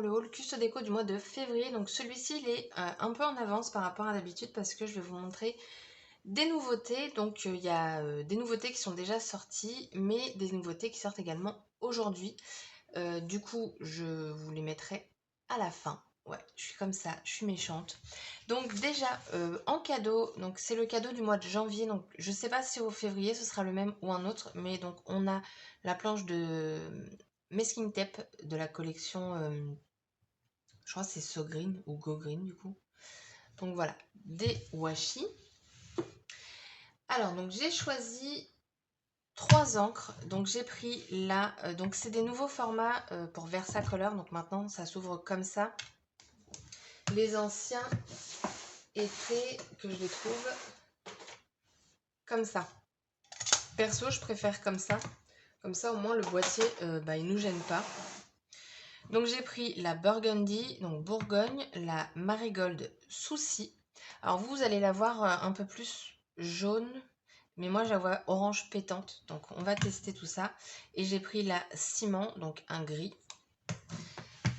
pour le haul Custo Déco du mois de février. Donc celui-ci, il est un peu en avance par rapport à d'habitude parce que je vais vous montrer des nouveautés. Donc il y a des nouveautés qui sont déjà sorties, mais des nouveautés qui sortent également aujourd'hui. Du coup, je vous les mettrai à la fin. Ouais, je suis comme ça, je suis méchante. Donc déjà, en cadeau, donc c'est le cadeau du mois de janvier. Donc je sais pas si au février ce sera le même ou un autre, mais donc on a la planche de masking tape de la collection, je crois que c'est So Green ou Go Green du coup. Donc voilà, des washi. Alors donc j'ai choisi 3 encres. Donc j'ai pris là, donc c'est des nouveaux formats pour Versacolor. Donc maintenant ça s'ouvre comme ça. Les anciens étaient, que je les trouve comme ça. Perso, je préfère comme ça. Comme ça, au moins, le boîtier, il nous gêne pas. Donc, j'ai pris la Burgundy, donc Bourgogne, la Marigold Souci. Alors, vous allez la voir un peu plus jaune, mais moi, je la vois orange pétante. Donc, on va tester tout ça. Et j'ai pris la Ciment, donc un gris.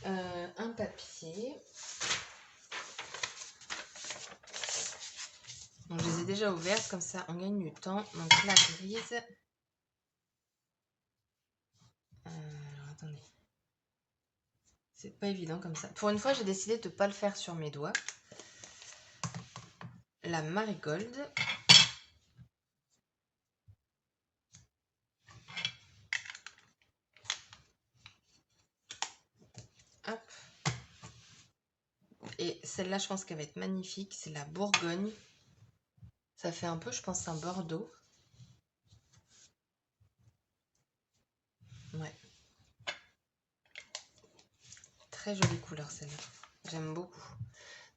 Un papier. Donc, je les ai déjà ouvertes, comme ça, on gagne du temps. Donc, la grise. Alors, attendez. C'est pas évident comme ça. Pour une fois, j'ai décidé de ne pas le faire sur mes doigts. La Marigold. Hop. Et celle-là, je pense qu'elle va être magnifique. C'est la Bourgogne. Ça fait un peu, je pense, un Bordeaux. Ouais. Très jolie couleur, celle-là. J'aime beaucoup.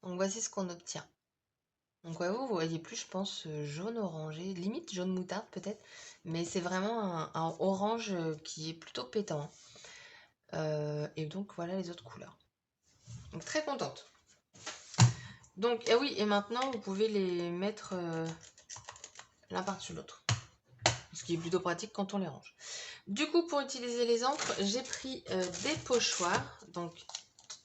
Donc, voici ce qu'on obtient. Donc, ouais, vous voyez plus, je pense, jaune orangé. Limite jaune moutarde, peut-être. Mais c'est vraiment un orange qui est plutôt pétant. Et donc, voilà les autres couleurs. Donc, très contente. Donc, et oui, et maintenant, vous pouvez les mettre l'un par-dessus l'autre. Ce qui est plutôt pratique quand on les range. Du coup, pour utiliser les encres, j'ai pris des pochoirs. Donc,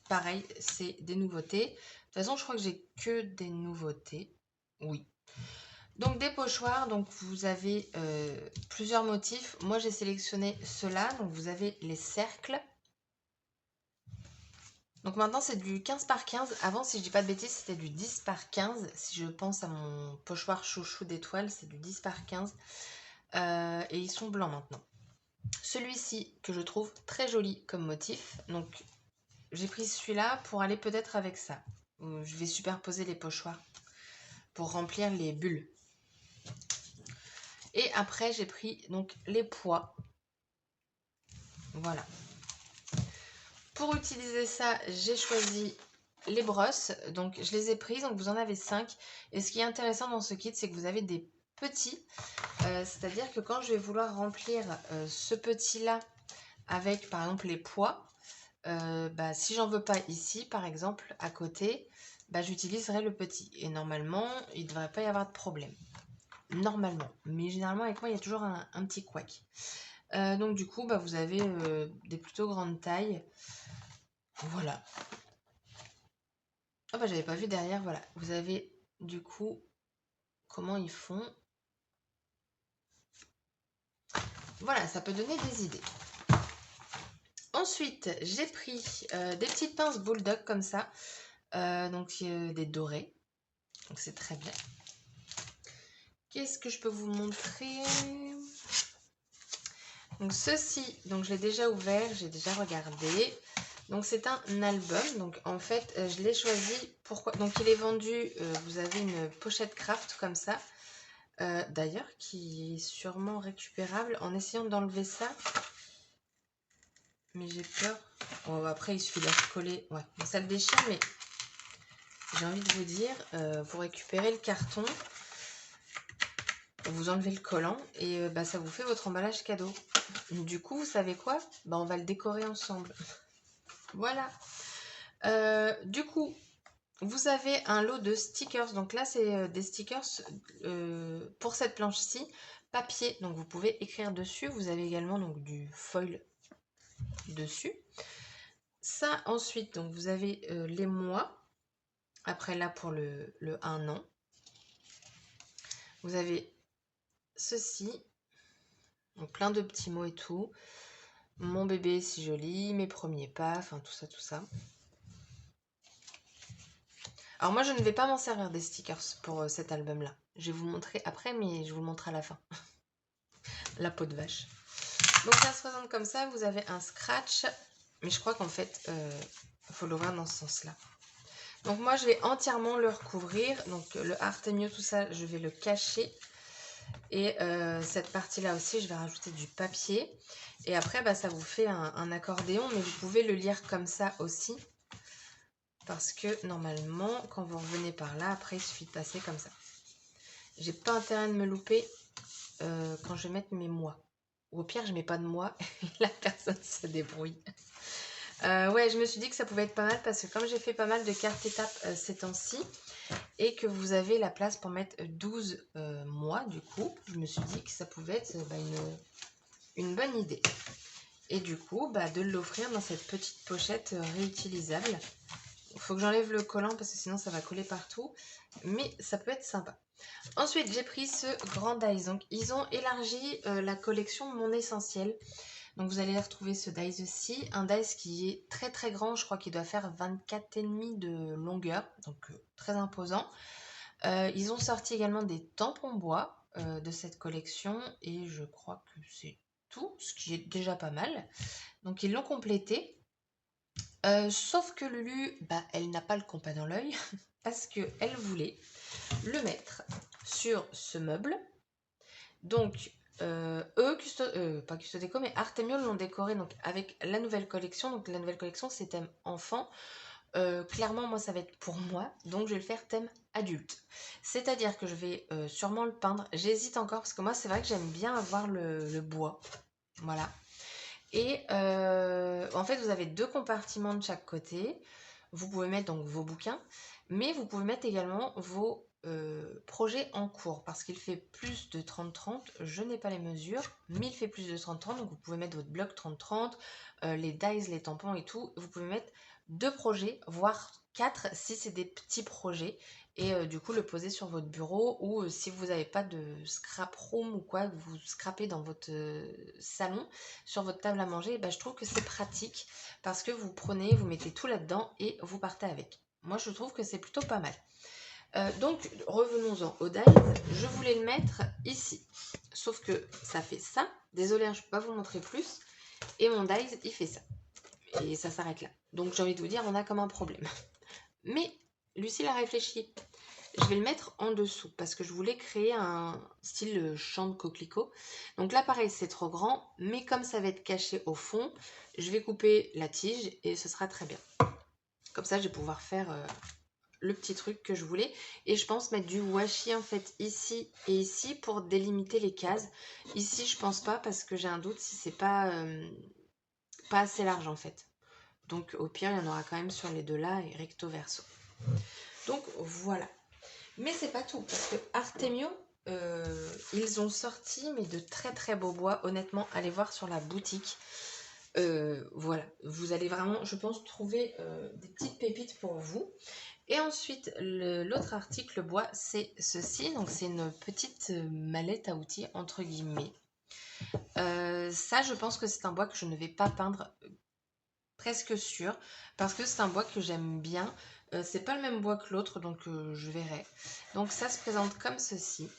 pareil, c'est des nouveautés. De toute façon, je crois que j'ai que des nouveautés. Oui. Donc, des pochoirs. Donc, vous avez plusieurs motifs. Moi, j'ai sélectionné ceux-là. Donc, vous avez les cercles. Donc, maintenant, c'est du 15 par 15. Avant, si je dis pas de bêtises, c'était du 10 par 15. Si je pense à mon pochoir chouchou d'étoiles, c'est du 10 par 15. Et ils sont blancs maintenant. Celui-ci que je trouve très joli comme motif. Donc j'ai pris celui-là pour aller peut-être avec ça. Je vais superposer les pochoirs pour remplir les bulles. Et après j'ai pris donc les pois. Voilà. Pour utiliser ça, j'ai choisi les brosses. Donc je les ai prises. Donc vous en avez 5. Et ce qui est intéressant dans ce kit, c'est que vous avez des petits. C'est-à-dire que quand je vais vouloir remplir ce petit-là avec par exemple les pois, si j'en veux pas ici par exemple à côté, j'utiliserai le petit et normalement il ne devrait pas y avoir de problème, normalement, mais généralement avec moi il y a toujours un petit couac. Donc du coup vous avez des plutôt grandes tailles, voilà. J'avais pas vu derrière, voilà, vous avez du coup comment ils font, voilà, ça peut donner des idées. Ensuite j'ai pris des petites pinces bulldog comme ça, donc des dorés, donc c'est très bien. Qu'est-ce que je peux vous montrer? Donc ceci, donc je l'ai déjà ouvert, j'ai déjà regardé. Donc c'est un album, donc en fait je l'ai choisi, pourquoi? Donc il est vendu, vous avez une pochette craft comme ça, d'ailleurs qui est sûrement récupérable en essayant d'enlever ça. Mais j'ai peur. Bon après il suffit de la recoller, ouais, ça le déchire, mais j'ai envie de vous dire, vous récupérez le carton. Vous enlevez le collant et ça vous fait votre emballage cadeau. Du coup, vous savez quoi? On va le décorer ensemble. Voilà. Du coup, vous avez un lot de stickers. Donc là, c'est des stickers pour cette planche-ci. Papier, donc vous pouvez écrire dessus. Vous avez également donc du foil dessus. Ça, ensuite, donc vous avez les mois. Après, là, pour le 1 an. Vous avez ceci. Donc, plein de petits mots et tout. Mon bébé si joli, mes premiers pas, enfin tout ça, tout ça. Alors moi, je ne vais pas m'en servir des stickers pour cet album-là. Je vais vous montrer après, mais je vous le montre à la fin. La peau de vache. Donc ça se présente comme ça. Vous avez un scratch. Mais je crois qu'en fait, il faut l'ouvrir dans ce sens-là. Donc moi, je vais entièrement le recouvrir. Donc le Artemio, tout ça, je vais le cacher. Et cette partie-là aussi, je vais rajouter du papier. Et après, bah, ça vous fait un accordéon. Mais vous pouvez le lire comme ça aussi. Parce que normalement, quand vous revenez par là, après, il suffit de passer comme ça. J'ai pas intérêt de me louper quand je vais mettre mes mois. Ou au pire, je mets pas de mois et la personne se débrouille. Ouais, je me suis dit que ça pouvait être pas mal parce que comme j'ai fait pas mal de cartes étapes ces temps-ci et que vous avez la place pour mettre 12 mois, du coup, je me suis dit que ça pouvait être une bonne idée. Et du coup, de l'offrir dans cette petite pochette réutilisable. Il faut que j'enlève le collant parce que sinon ça va coller partout. Mais ça peut être sympa. Ensuite, j'ai pris ce grand dice. Donc, ils ont élargi la collection Mon Essentiel. Donc, vous allez retrouver ce dice-ci. Un dice qui est très très grand. Je crois qu'il doit faire 24,5 de longueur. Donc, très imposant. Ils ont sorti également des tampons bois de cette collection. Et je crois que c'est tout, ce qui est déjà pas mal. Donc, ils l'ont complété. Sauf que Lulu, elle n'a pas le compas dans l'œil parce qu'elle voulait le mettre sur ce meuble. Donc, pas Custo Déco, mais Artemio l'ont décoré donc, avec la nouvelle collection. Donc, la nouvelle collection, c'est thème enfant. Clairement, moi, ça va être pour moi. Donc, je vais le faire thème adulte. C'est-à-dire que je vais sûrement le peindre. J'hésite encore parce que moi, c'est vrai que j'aime bien avoir le bois. Voilà. Et en fait, vous avez 2 compartiments de chaque côté. Vous pouvez mettre donc vos bouquins, mais vous pouvez mettre également vos projets en cours parce qu'il fait plus de 30-30. Je n'ai pas les mesures, mais il fait plus de 30-30. Donc, vous pouvez mettre votre bloc 30-30, les dies, les tampons et tout. Vous pouvez mettre 2 projets, voire 4 si c'est des petits projets. Et du coup, le poser sur votre bureau ou si vous n'avez pas de scrap room ou quoi, vous scrapez dans votre salon sur votre table à manger, je trouve que c'est pratique parce que vous prenez, vous mettez tout là-dedans et vous partez avec. Moi, je trouve que c'est plutôt pas mal. Donc, revenons-en au dice. Je voulais le mettre ici. Sauf que ça fait ça. Désolée, je ne peux pas vous montrer plus. Et mon dice, il fait ça. Et ça s'arrête là. Donc, j'ai envie de vous dire, on a comme un problème. Mais Lucille a réfléchi. Je vais le mettre en dessous parce que je voulais créer un style champ de coquelicot. Donc là, pareil, c'est trop grand. Mais comme ça va être caché au fond, je vais couper la tige et ce sera très bien. Comme ça, je vais pouvoir faire le petit truc que je voulais. Et je pense mettre du washi en fait ici et ici pour délimiter les cases. Ici, je pense pas parce que j'ai un doute si c'est pas assez large en fait. Donc au pire, il y en aura quand même sur les deux là et recto verso. Donc voilà. Mais c'est pas tout, parce que Artemio, ils ont sorti mais de très très beaux bois. Honnêtement, allez voir sur la boutique. Voilà, vous allez vraiment, je pense, trouver des petites pépites pour vous. Et ensuite, l'autre article bois, c'est ceci. Donc, c'est une petite mallette à outils, entre guillemets. Ça, je pense que c'est un bois que je ne vais pas peindre, presque sûr, parce que c'est un bois que j'aime bien. C'est pas le même bois que l'autre, donc je verrai. Donc ça se présente comme ceci.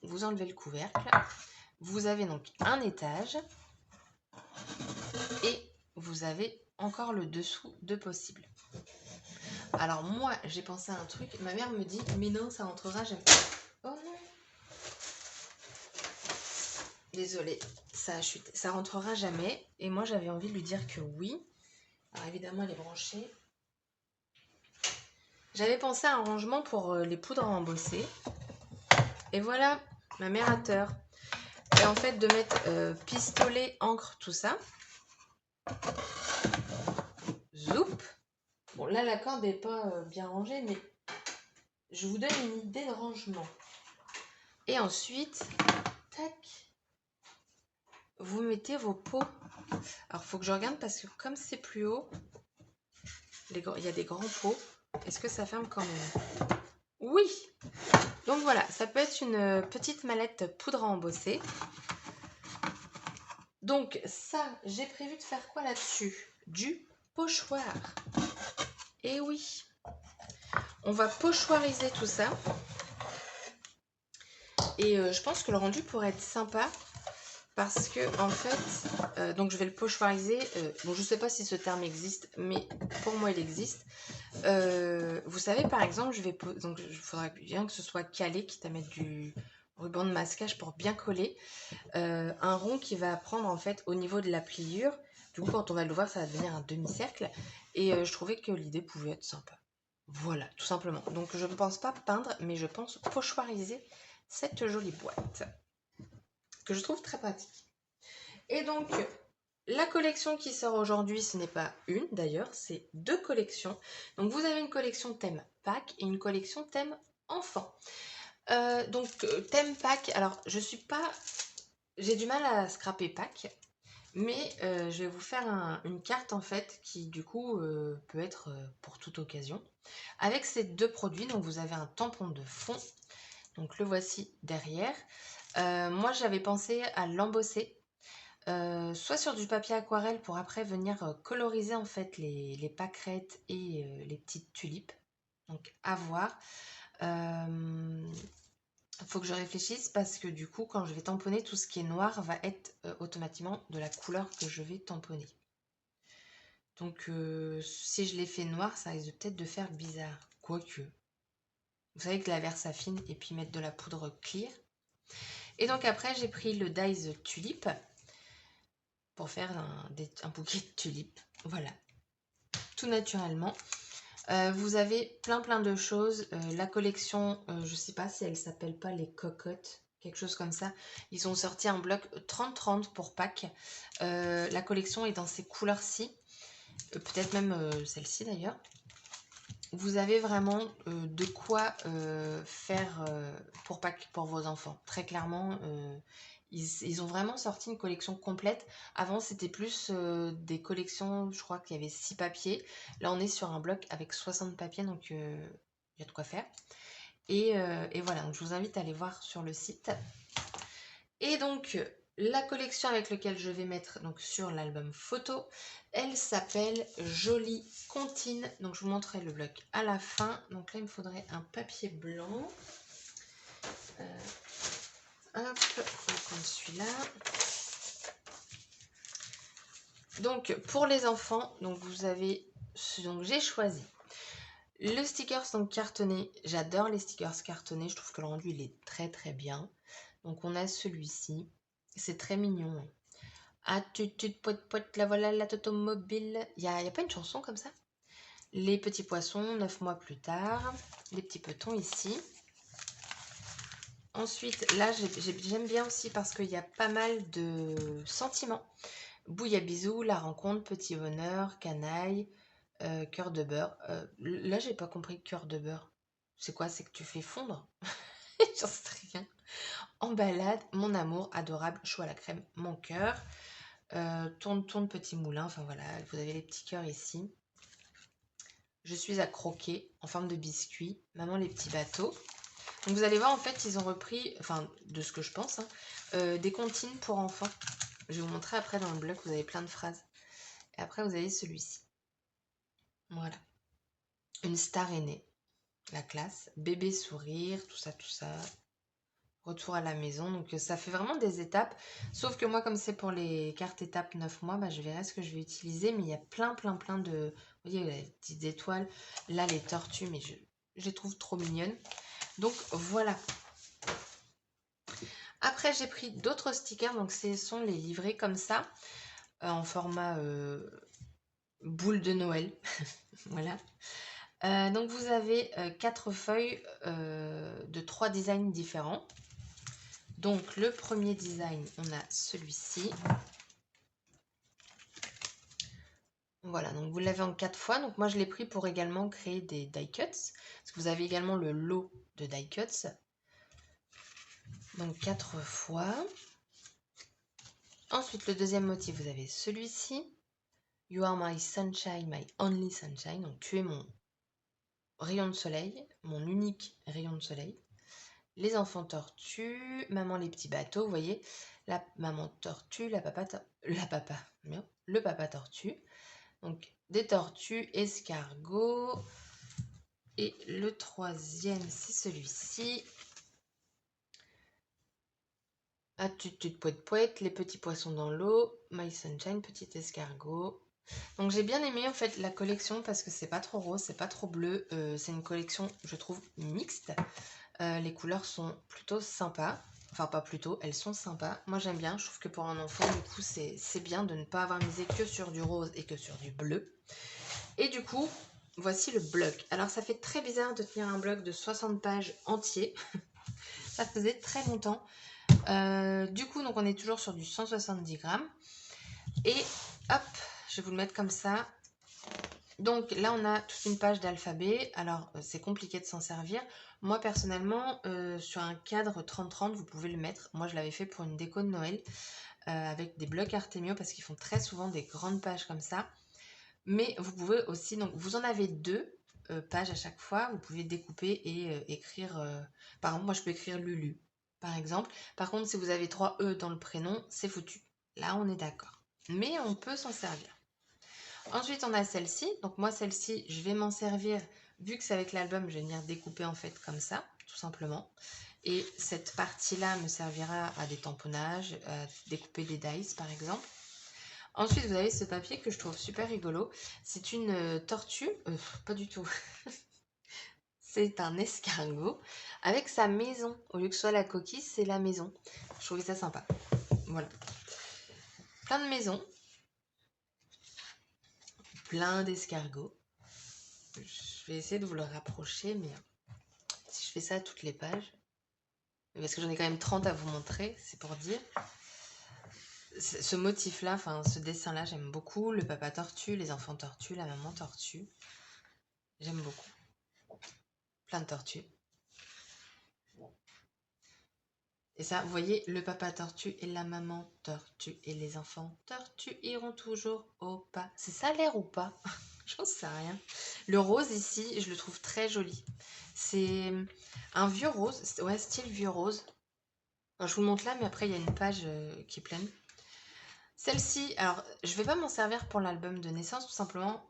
Vous enlevez le couvercle. Vous avez donc un étage. Et vous avez encore le dessous de possible. Alors moi, j'ai pensé à un truc. Ma mère me dit, mais non, ça rentrera jamais. Oh non. Désolée, ça a chuté. Ça rentrera jamais. Et moi, j'avais envie de lui dire que oui. Alors évidemment, elle est branchée. J'avais pensé à un rangement pour les poudres à embosser. Et voilà, ma mère a tort. Et en fait, de mettre pistolet, encre, tout ça. Zoup. Bon, là, la corde n'est pas bien rangée, mais je vous donne une idée de rangement. Et ensuite, tac. vous mettez vos pots. Alors, il faut que je regarde parce que comme c'est plus haut, il y a des grands pots. Est-ce que ça ferme quand même? Oui! Donc voilà, ça peut être une petite mallette poudre à embosser. Donc ça, j'ai prévu de faire quoi là-dessus? Du pochoir. Et oui, on va pochoiriser tout ça. Et je pense que le rendu pourrait être sympa parce que en fait, donc je vais le pochoiriser. Bon, je ne sais pas si ce terme existe, mais pour moi il existe. Vous savez, par exemple, donc il faudrait bien que ce soit calé, quitte à mettre du ruban de masquage pour bien coller. Un rond qui va prendre en fait au niveau de la pliure. Du coup, quand on va le voir, ça va devenir un demi-cercle. Et je trouvais que l'idée pouvait être sympa. Voilà, tout simplement. Donc je ne pense pas peindre, mais je pense pochoiriser cette jolie boîte. Que je trouve très pratique. Et donc, la collection qui sort aujourd'hui, ce n'est pas une d'ailleurs, c'est 2 collections. Donc vous avez une collection thème Pâques et une collection thème enfant. Thème Pâques, alors je suis pas... J'ai du mal à scraper Pâques, mais je vais vous faire une carte en fait qui du coup peut être pour toute occasion. Avec ces 2 produits, donc vous avez un tampon de fond, donc le voici derrière. Moi j'avais pensé à l'embosser. Soit sur du papier aquarelle pour après venir coloriser en fait les pâquerettes et les petites tulipes. Donc à voir. Faut que je réfléchisse parce que du coup quand je vais tamponner, tout ce qui est noir va être automatiquement de la couleur que je vais tamponner. Donc si je l'ai fait noir, ça risque peut-être de faire bizarre. Quoique. Vous savez que la Versafine et puis mettre de la poudre clear. Et donc après j'ai pris le Dies Tulip pour faire un bouquet de tulipes. Voilà, tout naturellement. Vous avez plein de choses. La collection, je sais pas si elle s'appelle pas les cocottes, quelque chose comme ça. Ils ont sorti un bloc 30-30 pour Pâques. La collection est dans ces couleurs-ci. Peut-être même celle-ci d'ailleurs. Vous avez vraiment de quoi faire pour Pâques pour vos enfants. Très clairement, ils ont vraiment sorti une collection complète. Avant, c'était plus des collections, je crois qu'il y avait 6 papiers. Là, on est sur un bloc avec 60 papiers, donc il y a de quoi faire. Et voilà, donc je vous invite à aller voir sur le site. Et donc, la collection avec laquelle je vais mettre donc, sur l'album photo, elle s'appelle Jolie Comptine. Donc, je vous montrerai le bloc à la fin. Donc là, il me faudrait un papier blanc. Hop, on va prendre celui-là. Donc, pour les enfants, donc vous avez, donc j'ai choisi le stickers donc cartonné. J'adore les stickers cartonnés. Je trouve que le rendu il est très bien. Donc, on a celui-ci. C'est très mignon. Ah, poète, la voilà, la automobile. Il y a pas une chanson comme ça? Les petits poissons, 9 mois plus tard. Les petits petons ici. Ensuite, là, j'aime bien aussi parce qu'il y a pas mal de sentiments. Bouilla bisous, la rencontre, petit bonheur, canaille, cœur de beurre. Là, j'ai pas compris cœur de beurre. C'est quoi? C'est que tu fais fondre? J'en sais rien. En balade, mon amour, adorable, chaud à la crème, mon cœur. Tourne, petit moulin. Enfin voilà, vous avez les petits cœurs ici. Je suis à croquer en forme de biscuit. Maman, les petits bateaux. Donc vous allez voir, en fait, ils ont repris, enfin, de ce que je pense, hein, des comptines pour enfants. Je vais vous montrer après dans le blog, vous avez plein de phrases. Et après, vous avez celui-ci. Voilà. Une star est née. La classe. Bébé sourire, tout ça. Retour à la maison. Donc ça fait vraiment des étapes. Sauf que moi, comme c'est pour les cartes étapes 9 mois, bah, je verrai ce que je vais utiliser. Mais il y a plein de... Vous voyez, les petites étoiles. Là, les tortues, mais je les trouve trop mignonnes. Donc voilà. Après, j'ai pris d'autres stickers. Donc ce sont les livrets comme ça. En format boule de Noël. Voilà. Donc vous avez 4 feuilles de 3 designs différents. Donc le premier design, on a celui-ci. Voilà, donc vous l'avez en 4 fois. Donc moi je l'ai pris pour également créer des die cuts. Parce que vous avez également le lot de die cuts. Donc 4 fois. Ensuite, le deuxième motif, vous avez celui-ci. You are my sunshine, my only sunshine. Donc, tu es mon rayon de soleil, mon unique rayon de soleil. Les enfants tortues, maman les petits bateaux, vous voyez, la maman tortue, le papa tortue. Donc, des tortues, escargots. Et le troisième, c'est celui-ci. Attitude poète poète, les petits poissons dans l'eau, My Sunshine, petit escargot. Donc j'ai bien aimé en fait la collection parce que c'est pas trop rose, c'est pas trop bleu. C'est une collection, je trouve, mixte. Les couleurs sont plutôt sympas. Enfin pas plutôt, elles sont sympas. Moi j'aime bien, je trouve que pour un enfant, du coup c'est bien de ne pas avoir misé que sur du rose et que sur du bleu. Et du coup, voici le bloc. Alors ça fait très bizarre de tenir un bloc de 60 pages entier. Ça faisait très longtemps. Du coup, donc on est toujours sur du 170 grammes. Et hop, je vais vous le mettre comme ça. Donc là, on a toute une page d'alphabet. Alors, c'est compliqué de s'en servir. Moi, personnellement, sur un cadre 30-30, vous pouvez le mettre. Moi, je l'avais fait pour une déco de Noël avec des blocs Artemio parce qu'ils font très souvent des grandes pages comme ça. Mais vous pouvez aussi, donc vous en avez deux pages à chaque fois. Vous pouvez découper et écrire. Par exemple, moi, je peux écrire Lulu, par exemple. Par contre, si vous avez 3 E dans le prénom, c'est foutu. Là, on est d'accord. Mais on peut s'en servir. Ensuite, on a celle-ci. Donc moi, celle-ci, je vais m'en servir. Vu que c'est avec l'album, je vais venir découper en fait comme ça, tout simplement. Et cette partie-là me servira à des tamponnages, à découper des dice par exemple. Ensuite, vous avez ce papier que je trouve super rigolo. C'est une tortue, pas du tout. C'est un escargot avec sa maison. Au lieu que ce soit la coquille, c'est la maison. Je trouvais ça sympa. Voilà. Plein de maisons. Plein d'escargots. Je vais essayer de vous le rapprocher, mais si je fais ça à toutes les pages, parce que j'en ai quand même 30 à vous montrer, c'est pour dire. Ce motif-là, enfin ce dessin-là, j'aime beaucoup. Le papa tortue, les enfants tortues, la maman tortue. J'aime beaucoup. Plein de tortues. Et ça, vous voyez, le papa tortue et la maman tortue et les enfants tortues iront toujours au pas. C'est ça l'air ou pas? J'en sais rien. Le rose ici, je le trouve très joli. C'est un vieux rose, ouais, style vieux rose. Alors, je vous le montre là, mais après, il y a une page qui est pleine. Celle-ci, alors, je vais pas m'en servir pour l'album de naissance, tout simplement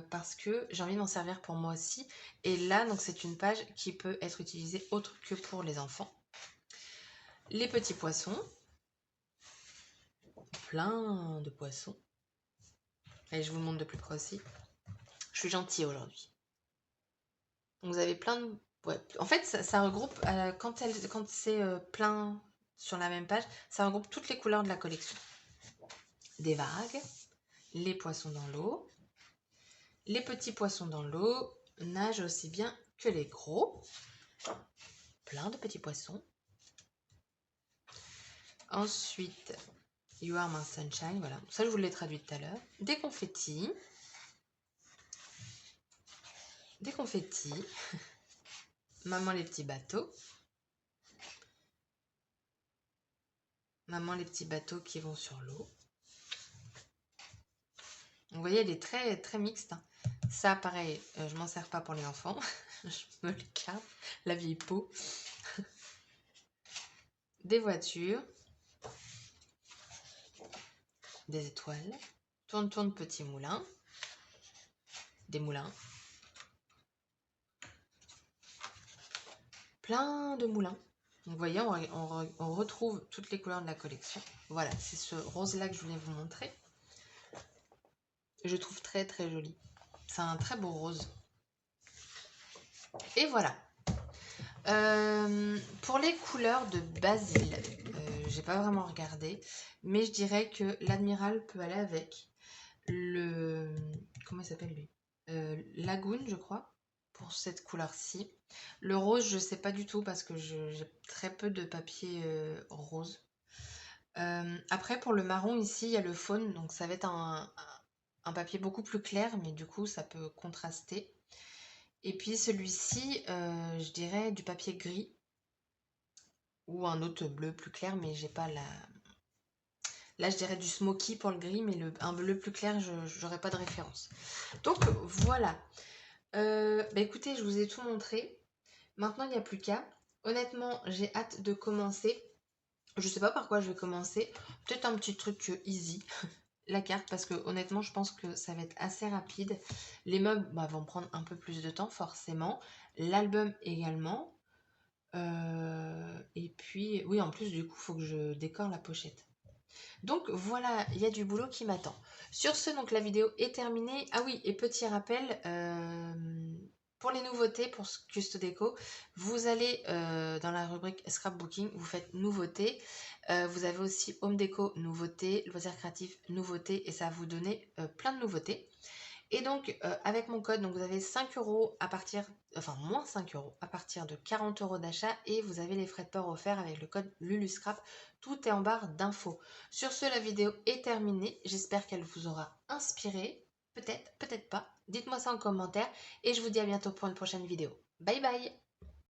parce que j'ai envie d'en servir pour moi aussi. Et là, donc, c'est une page qui peut être utilisée autre que pour les enfants. Les petits poissons. Plein de poissons. Allez, je vous le montre de plus près aussi. Je suis gentille aujourd'hui. Donc, vous avez plein de... Ouais. En fait, ça regroupe, quand c'est plein sur la même page, ça regroupe toutes les couleurs de la collection. Des vagues, les poissons dans l'eau. Les petits poissons dans l'eau nagent aussi bien que les gros. Plein de petits poissons. Ensuite, You are my sunshine, voilà. Ça, je vous l'ai traduit tout à l'heure. Des confettis. Des confettis. Maman les petits bateaux. Maman les petits bateaux qui vont sur l'eau. Vous voyez, elle est très, très mixte. Hein. Ça, pareil, je m'en sers pas pour les enfants. Je me le garde. La vieille peau. Des voitures. Des étoiles. Tourne, tourne, petit moulin. Des moulins. Plein de moulins. Donc, vous voyez, on retrouve toutes les couleurs de la collection. Voilà, c'est ce rose-là que je voulais vous montrer. Je trouve très, très joli. C'est un très beau rose. Et voilà. Pour les couleurs de Basile, j'ai pas vraiment regardé, mais je dirais que l'Admiral peut aller avec le... Comment il s'appelle lui Lagoon, je crois, pour cette couleur-ci. Le rose, je sais pas du tout parce que j'ai très peu de papier rose. Après, pour le marron, ici, il y a le faune, donc ça va être un papier beaucoup plus clair, mais du coup, ça peut contraster. Et puis celui-ci, je dirais du papier gris ou un autre bleu plus clair, mais j'ai pas Là, je dirais du smoky pour le gris, mais un bleu plus clair, je n'aurais pas de référence. Donc, voilà. Bah écoutez, je vous ai tout montré. Maintenant, il n'y a plus qu'à. Honnêtement, j'ai hâte de commencer. Je sais pas par quoi je vais commencer. Peut-être un petit truc easy. La carte, parce que honnêtement, je pense que ça va être assez rapide. Les meubles vont prendre un peu plus de temps, forcément. L'album également. Et puis, oui, en plus, du coup, il faut que je décore la pochette. Donc voilà, il y a du boulot qui m'attend. Sur ce, donc la vidéo est terminée. Ah oui, et petit rappel, pour les nouveautés, pour ce Custo Déco, vous allez dans la rubrique Scrapbooking, vous faites nouveautés. Vous avez aussi Home Déco, nouveautés, loisirs créatifs, nouveautés, et ça va vous donner plein de nouveautés. Et donc, avec mon code, donc vous avez 5 euros à partir, enfin moins 5 euros à partir de 40 euros d'achat et vous avez les frais de port offerts avec le code LULUSCRAP. Tout est en barre d'infos. Sur ce, la vidéo est terminée. J'espère qu'elle vous aura inspiré. Peut-être, peut-être pas. Dites-moi ça en commentaire et je vous dis à bientôt pour une prochaine vidéo. Bye bye!